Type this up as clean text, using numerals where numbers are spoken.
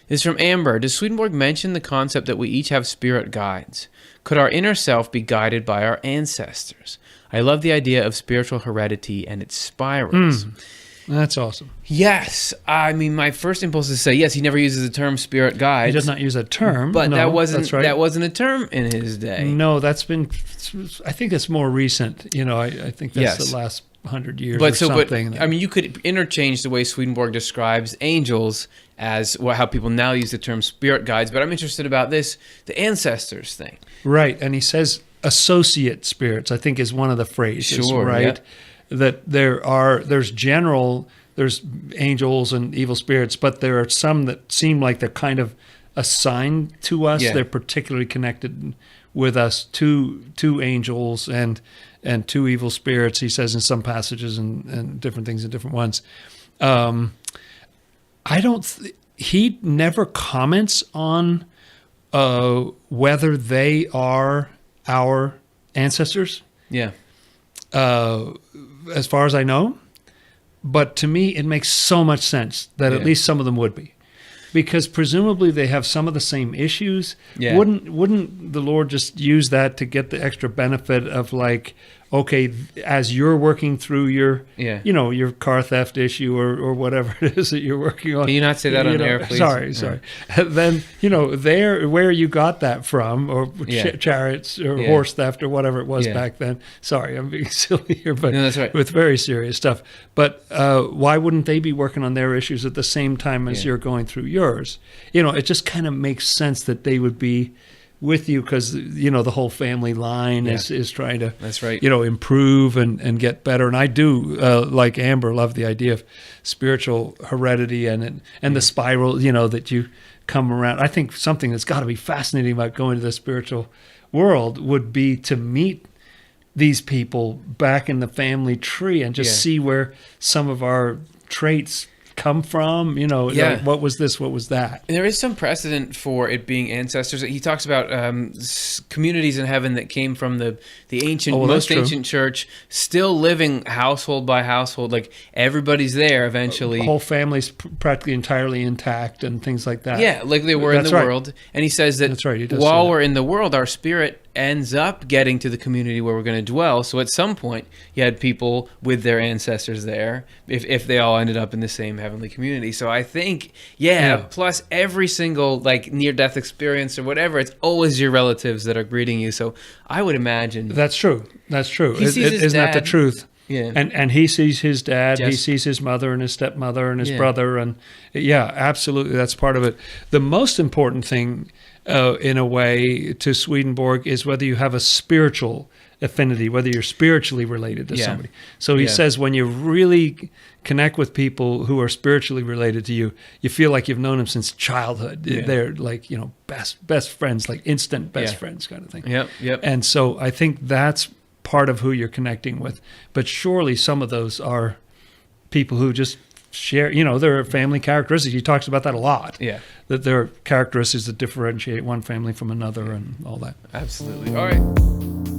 This is from Amber. Does Swedenborg mention the concept that we each have spirit guides? Could our inner self be guided by our ancestors? I love the idea of spiritual heredity and its spirals. That's awesome. Yes. I mean, my first impulse is to say, yes, he never uses the term spirit guides. He does not use that term. But no, that wasn't that's right. that wasn't a term in his day. No, that's been, I think it's more recent. You know, I think that's the last 100 years or something. But, I mean, you could interchange the way Swedenborg describes angels as how people now use the term spirit guides. But I'm interested about this, the ancestors thing. Right. And he says associate spirits, I think is one of the phrases, right? Yeah. That there's angels and evil spirits, but there are some that seem like they're kind of assigned to us. Yeah. They're particularly connected with us to angels and two evil spirits, he says in some passages and different things in different ones. He never comments on whether they are our ancestors. Yeah. As far as I know. But to me, it makes so much sense that at least some of them would be. Because presumably they have some of the same issues. Yeah. Wouldn't the Lord just use that to get the extra benefit of like, okay, as you're working through your, your car theft issue or whatever it is that you're working on. Can you not say that on air, please? Sorry. Then, there, where you got that from, or chariots or horse theft or whatever it was back then. Sorry, I'm being silly here, but no, that's right. With very serious stuff. But why wouldn't they be working on their issues at the same time as you're going through yours? It just kind of makes sense that they would be with you because, the whole family line is trying to, that's right. Improve and get better. And I do, like Amber, love the idea of spiritual heredity and the spiral, that you come around. I think something that's got to be fascinating about going to the spiritual world would be to meet these people back in the family tree and just see where some of our traits come from, like, what was this, what was that? And there is some precedent for it being ancestors. He talks about communities in heaven that came from the ancient, most ancient church, still living household by household. Like everybody's there eventually. The whole family's practically entirely intact and things like that. Yeah, like they were in the world. And he says that while we're in the world, our spirit ends up getting to the community where we're going to dwell. So at some point, you had people with their ancestors there, if they all ended up in the same heavenly community. So I think, plus every single like near-death experience or whatever, it's always your relatives that are greeting you. So I would imagine... That's true. Isn't that the truth? Yeah. And he sees his dad, he sees his mother and his stepmother and his brother. And absolutely, that's part of it. The most important thing, in a way, to Swedenborg is whether you have a spiritual affinity, whether you're spiritually related to somebody. So he says when you really connect with people who are spiritually related to you, you feel like you've known them since childhood. Yeah. They're like, best friends, like instant best friends kind of thing. Yep. And so I think that's part of who you're connecting with. But surely some of those are people who just share, there are family characteristics. He talks about that a lot. Yeah. That there are characteristics that differentiate one family from another and all that. Absolutely. All right.